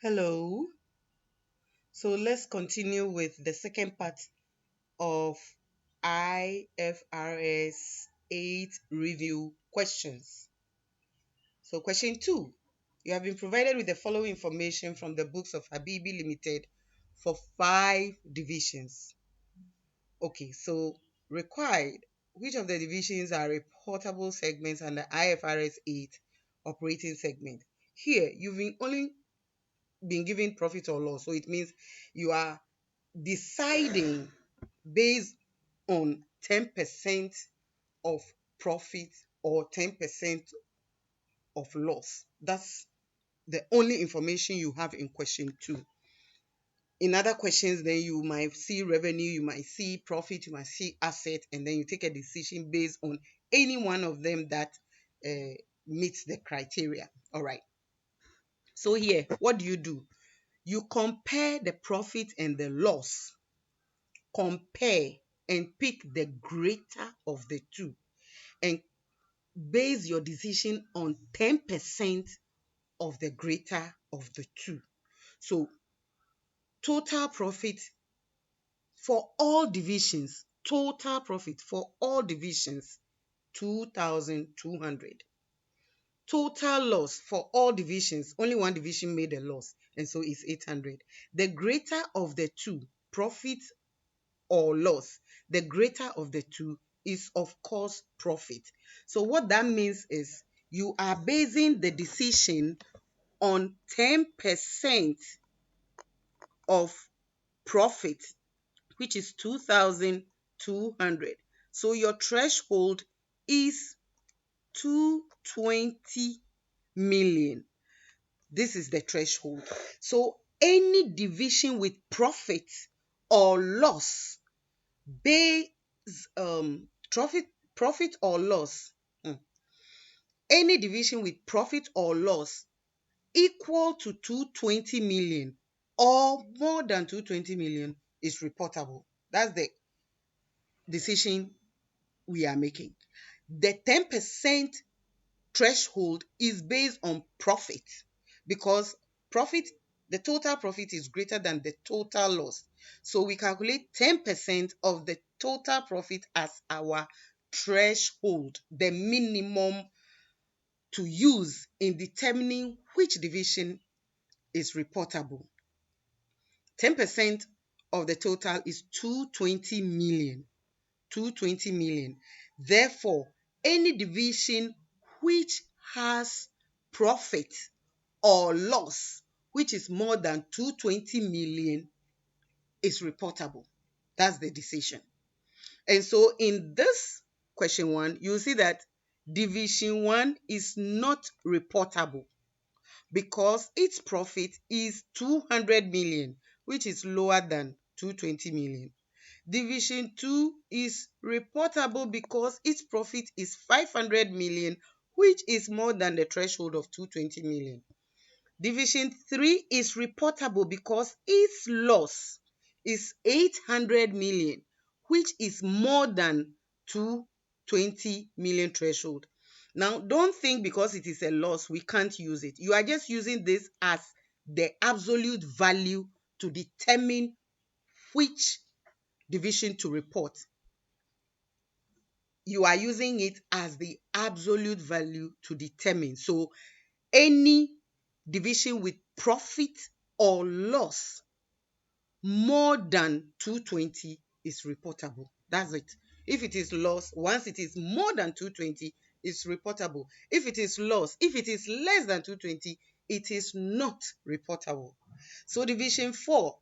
Hello. So let's continue with the second part of IFRS 8 review questions. So question 2. You have been provided with the following information from the books of Habibi Limited for 5 divisions. Okay, so required. Which of the divisions are reportable segments under IFRS 8 operating segment? Here, you've only been given profit or loss. So it means you are deciding based on 10% of profit or 10% of loss. That's the only information you have in question 2. In other questions, then you might see revenue, you might see profit, you might see asset, and then you take a decision based on any one of them that uh, meets the criteria. All right. So here, what do? You compare the profit and the loss. Compare and pick the greater of the two and base your decision on 10% of the greater of the two. So total profit for all divisions, 2,200. Total loss for all divisions, only one division made a loss, and so it's 800. The greater of the two, profit or loss, the greater of the two is of course profit. So what that means is you are basing the decision on 10% of profit, which is 2,200. So your threshold is 220 million. This is the threshold. So any division with profit or loss base profit or loss, any division with profit or loss equal to 220 million or more than 220 million is reportable. That's the decision we are making. The 10% threshold is based on profit because profit, the total profit is greater than the total loss. So we calculate 10% of the total profit as our threshold, the minimum to use in determining which division is reportable. 10% of the total is 220 million. 220 million. Therefore, any division which has profit or loss which is more than 220 million is reportable. That's the decision. And so in this question 1, you see that division 1 is not reportable because its profit is 200 million, which is lower than 220 million. Division 2 is reportable because its profit is 500 million, which is more than the threshold of 220 million. Division 3 is reportable because its loss is 800 million, which is more than 220 million threshold. Now, don't think because it is a loss, we can't use it. You are just using this as the absolute value to determine which division to report. You are using it as the absolute value to determine. So any division with profit or loss more than 220 is reportable. That's it. If it is loss, once it is more than 220, it's reportable. If it is loss, if it is less than 220, it is not reportable. So division 4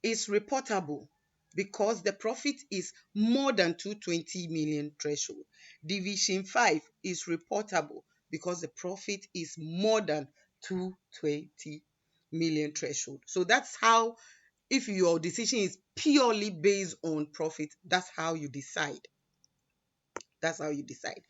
is reportable because the profit is more than 220 million threshold. Division 5 is reportable because the profit is more than 220 million threshold. So that's how, if your decision is purely based on profit, that's how you decide. That's how you decide.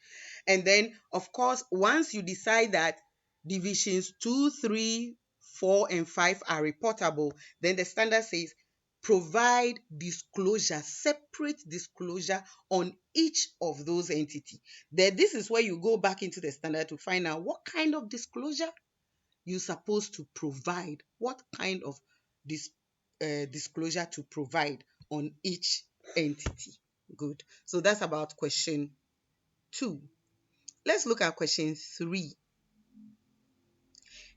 And then, of course, once you decide that divisions 2, 3, 4, and 5 are reportable, then the standard says provide disclosure, separate disclosure on each of those entities. Then this is where you go back into the standard to find out what kind of disclosure you're supposed to provide, what kind of disclosure to provide on each entity. Good. So that's about question 2. Let's look at question 3.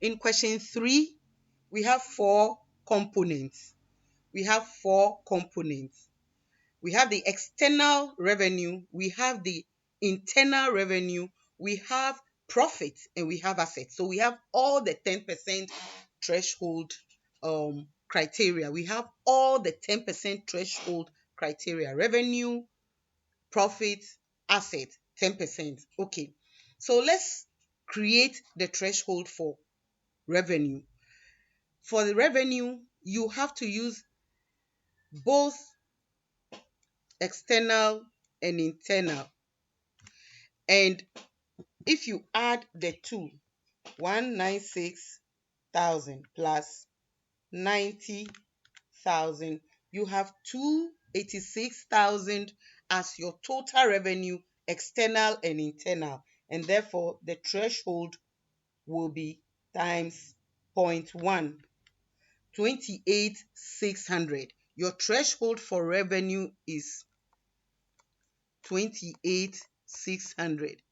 In question 3, we have 4 components. We have 4 components. We have the external revenue, we have the internal revenue, we have profit, and we have assets. So we have all the 10% threshold criteria. We have all the 10% threshold criteria: revenue, profit, asset, 10%. Okay, so let's create the threshold for revenue. For the revenue, you have to use both external and internal. And if you add the two, 196,000 plus 90,000, you have 286,000 as your total revenue, external and internal. And therefore, the threshold will be times 0.1, 28,600. Your threshold for revenue is 28,600.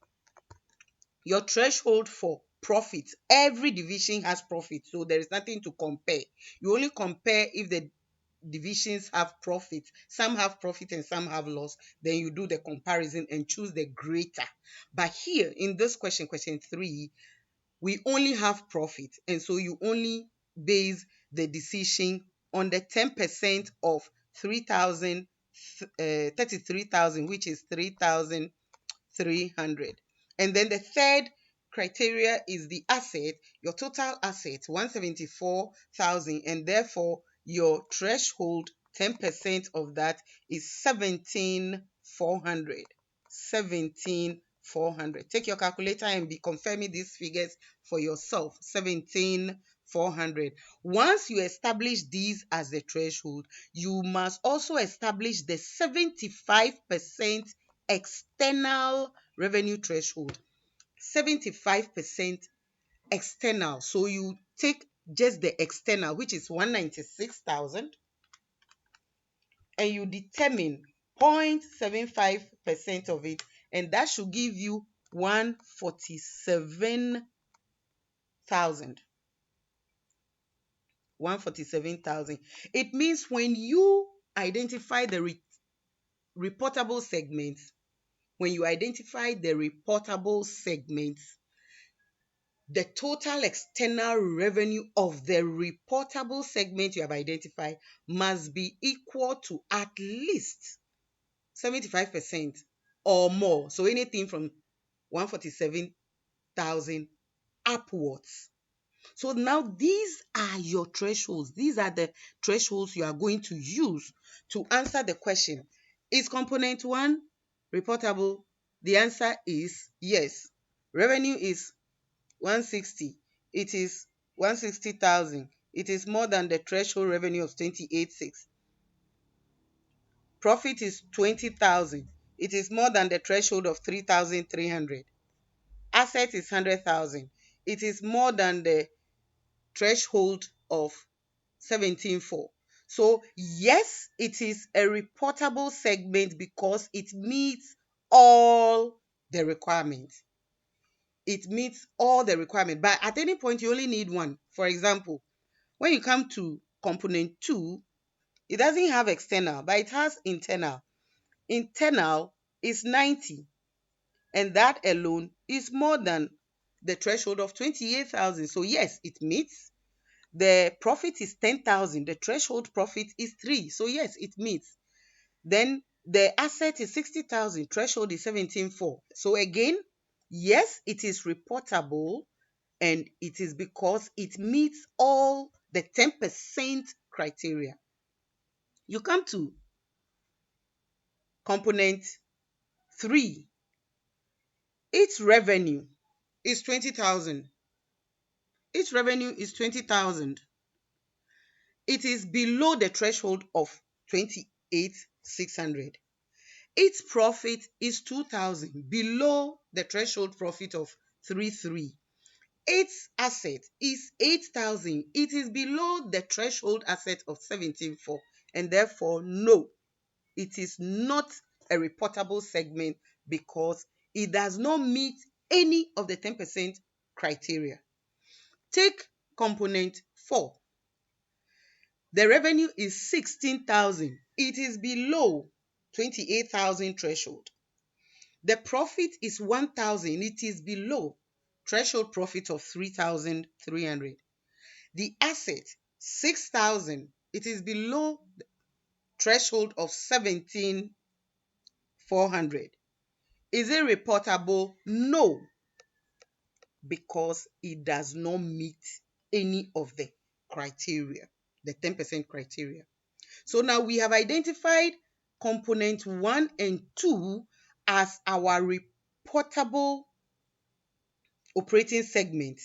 Your threshold for profit, every division has profit, so there is nothing to compare. You only compare if the divisions have profit. Some have profit and some have loss. Then you do the comparison and choose the greater. But here in this question, question 3, we only have profit, and so you only base the decision on the 10% of 33,000, which is 3,300. And then the third criteria is the asset, your total asset, 174,000, and therefore your threshold, 10% of that is 17,400. 17,400. Take your calculator and be confirming these figures for yourself. 17,400. Once you establish these as the threshold, you must also establish the 75% external revenue threshold. 75% external. So you take just the external, which is 196,000, and you determine 0.75% of it, and that should give you 147,000. 147,000. It means when you identify the reportable segments, the total external revenue of the reportable segment you have identified must be equal to at least 75% or more. So anything from 147,000 upwards. So now these are your thresholds. These are the thresholds you are going to use to answer the question. Is component 1 reportable? The answer is yes. Revenue is 160. It is 160,000. It is more than the threshold revenue of 28,600. Profit is 20,000. It is more than the threshold of 3,300. Asset is 100,000. It is more than the threshold of 17,400. So yes, it is a reportable segment because it meets all the requirements. It meets all the requirements. But at any point, you only need one. For example, when you come to component 2, it doesn't have external, but it has internal. Internal is 90, and that alone is more than the threshold of 28,000. So yes, it meets. The profit is 10,000. The threshold profit is 3. So yes, it meets. Then the asset is 60,000. Threshold is 17,400. So again, yes, it is reportable, and it is because it meets all the 10% criteria. You come to component 3. Its revenue is 20,000. Its revenue is 20,000. It is below the threshold of 28,600. Its profit is 2,000, below the threshold profit of 3,300. its asset is 8,000, it is below the threshold asset of 17,400, and therefore no, it is not a reportable segment because it does not meet any of the 10% criteria. Take component 4. The revenue is 16,000. It is below 28,000 threshold. The profit is 1,000. It is below threshold profit of 3,300. The asset 6,000. It is below the threshold of 17,400. Is it reportable? No, because it does not meet any of the criteria, the 10% criteria. So now we have identified component 1 and 2 as our reportable operating segment.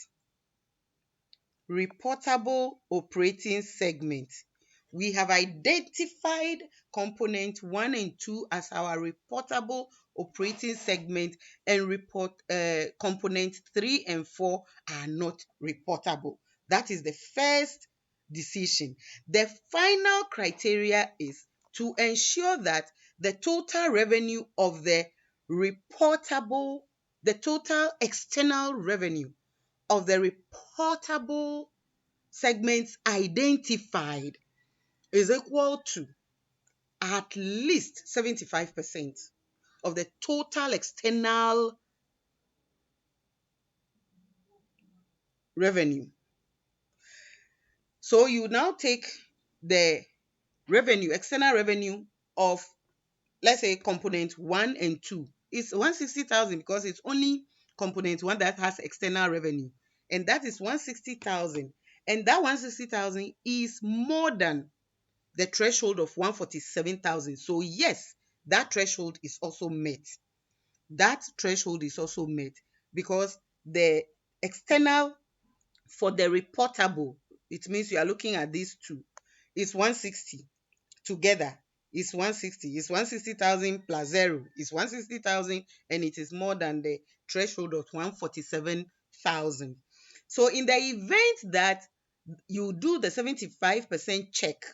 Reportable operating segment. We have identified component 1 and 2 as our reportable operating segment, and component 3 and 4 are not reportable. That is the first decision. The final criteria is to ensure that the total revenue of the total external revenue of the reportable segments identified is equal to at least 75% of the total external revenue. So you now take the external revenue of, let's say, component 1 and 2. It's 160,000 because it's only component 1 that has external revenue, and that is 160,000. And that 160,000 is more than the threshold of 147,000. So yes, that threshold is also met. That threshold is also met because the external for the reportable, it means you are looking at these two, is 160 together. It's 160. It's 160,000 plus 0 is 160,000, and it is more than the threshold of 147,000. So in the event that you do the 75% check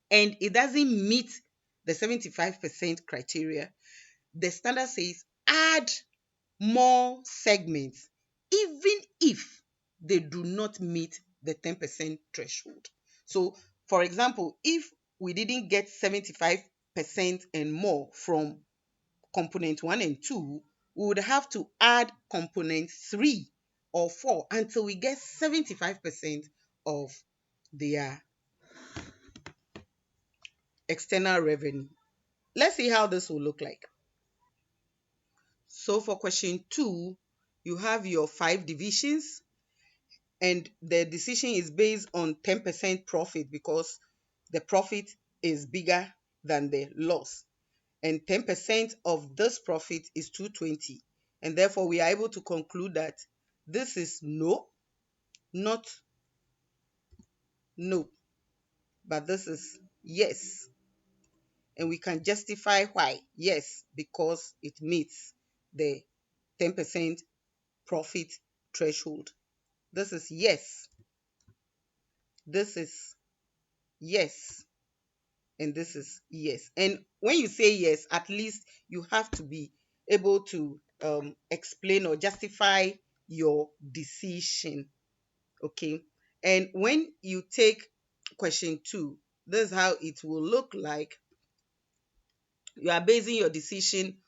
and it doesn't meet the 75% criteria, the standard says add more segments, even if they do not meet the 10% threshold. So, for example, if we didn't get 75% and more from component 1 and 2, we would have to add component 3 or 4 until we get 75% of their external revenue. Let's see how this will look like. So for question 2, you have your 5 divisions, and the decision is based on 10% profit because the profit is bigger than the loss. And 10% of this profit is 220. And therefore, we are able to conclude that this is no, not no, but this is yes. And we can justify why. Yes, because it meets the 10% profit threshold. This is yes. This is yes. And this is yes. And when you say yes, at least you have to be able to explain or justify your decision. Okay. And when you take question 2, this is how it will look like. You are basing your decision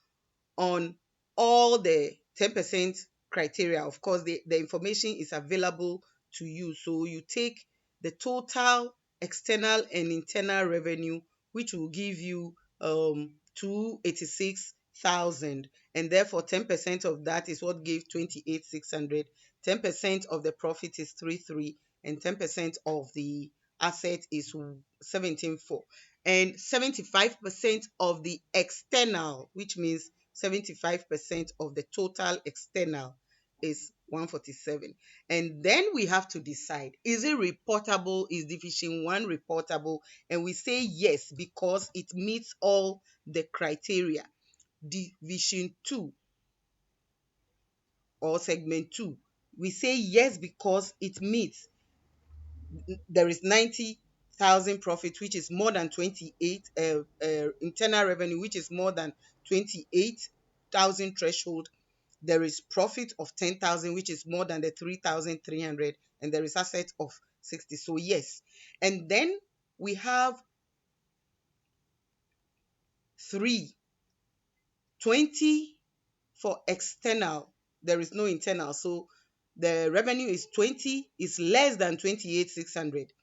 on all the 10% criteria. Of course, the information is available to you. So you take the total external and internal revenue, which will give you 286,000, and therefore 10% of that is what gave 28,600. 10% of the profit is 33, and 10% of the asset is 17,400, and 75% of the external, which means 75% of the total external, is 147. And then we have to decide, is it reportable? Is division 1 reportable? And we say yes, because it meets all the criteria. Division 2 or segment 2, we say yes because it meets, there is 90,000 profit, which is more than 28, internal revenue, which is more than 28,000 threshold. There is profit of 10,000, which is more than the 3,300, and there is asset of 60. So yes. And then we have 320 for external. There is no internal. So the revenue is 20, is less than 28,600.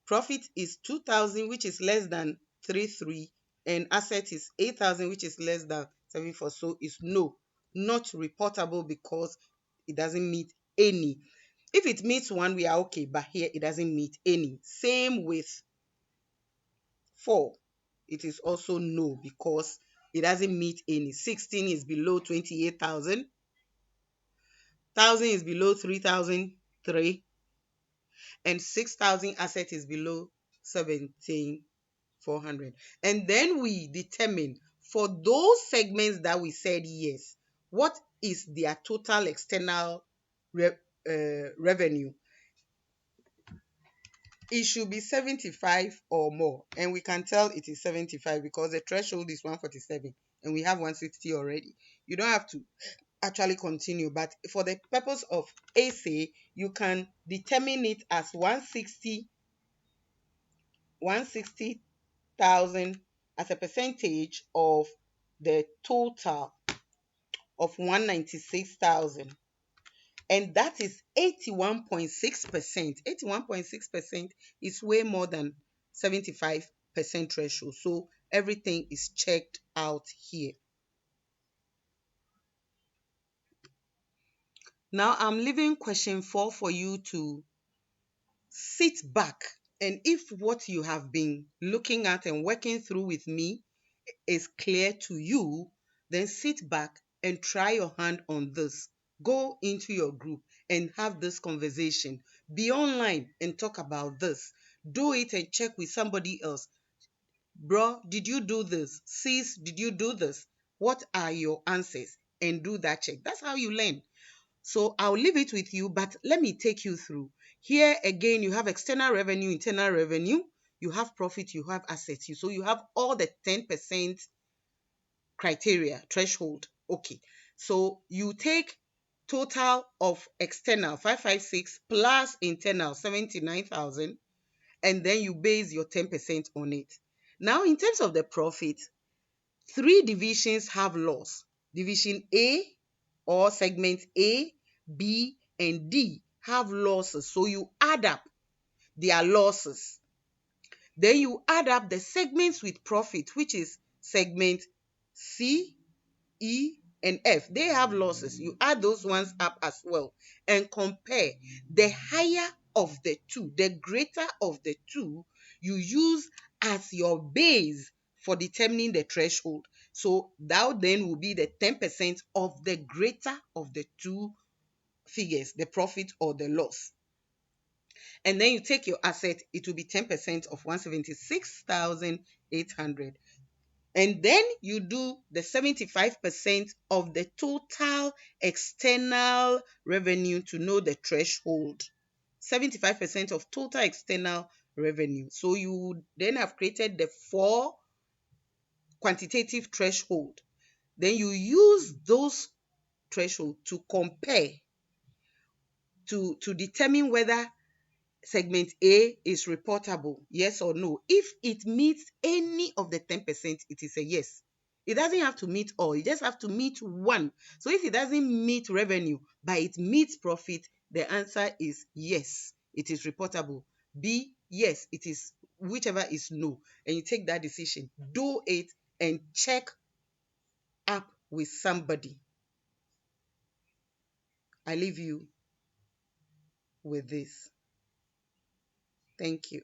Profit is 2,000, which is less than 33, and asset is 8,000, which is less than 74. So it's no, not reportable because it doesn't meet any. If it meets one, we are okay, but here it doesn't meet any. Same with 4. It is also no because it doesn't meet any. 16 is below 28,000. 1,000 is below 3,003, and 6,000 asset is below 17,400. And then we determine for those segments that we said yes, what is their total external revenue. It should be 75 or more, and we can tell it is 75 because the threshold is 147 and we have 160 already. You don't have to actually continue, but for the purpose of essay, you can determine it as 160,000 as a percentage of the total of 196,000, and that is 81.6%. 81.6% is way more than 75% threshold. So everything is checked out here. Now I'm leaving question 4 for you to sit back, and if what you have been looking at and working through with me is clear to you, then sit back and try your hand on this. Go into your group and have this conversation. Be online and talk about this. Do it and check with somebody else. Bro, did you do this? Sis, did you do this? What are your answers? And do that check. That's how you learn. So I'll leave it with you, but let me take you through. Here again, you have external revenue, internal revenue, you have profit, you have assets. So you have all the 10% criteria, threshold. Okay. So you take total of external 556 plus internal 79,000, and then you base your 10% on it. Now, in terms of the profit, 3 divisions have loss. Division A or segment A, B, and D have losses. So you add up their losses. Then you add up the segments with profit, which is segment C, E, and F. They have losses. You add those ones up as well and compare. The higher of the two, the greater of the two, you use as your base for determining the threshold. So that then will be the 10% of the greater of the two figures, the profit or the loss. And then you take your asset, it will be 10% of 176,800. And then you do the 75% of the total external revenue to know the threshold. 75% of total external revenue. So you then have created the 4 quantitative threshold. Then you use those threshold to compare to determine whether segment A is reportable, yes or no. If it meets any of the 10%, it is a yes. It doesn't have to meet all, it just have to meet one. So if it doesn't meet revenue, but it meets profit, the answer is yes, it is reportable. B, yes, it is, whichever is no. And you take that decision, do it, and check up with somebody. I leave you with this. Thank you.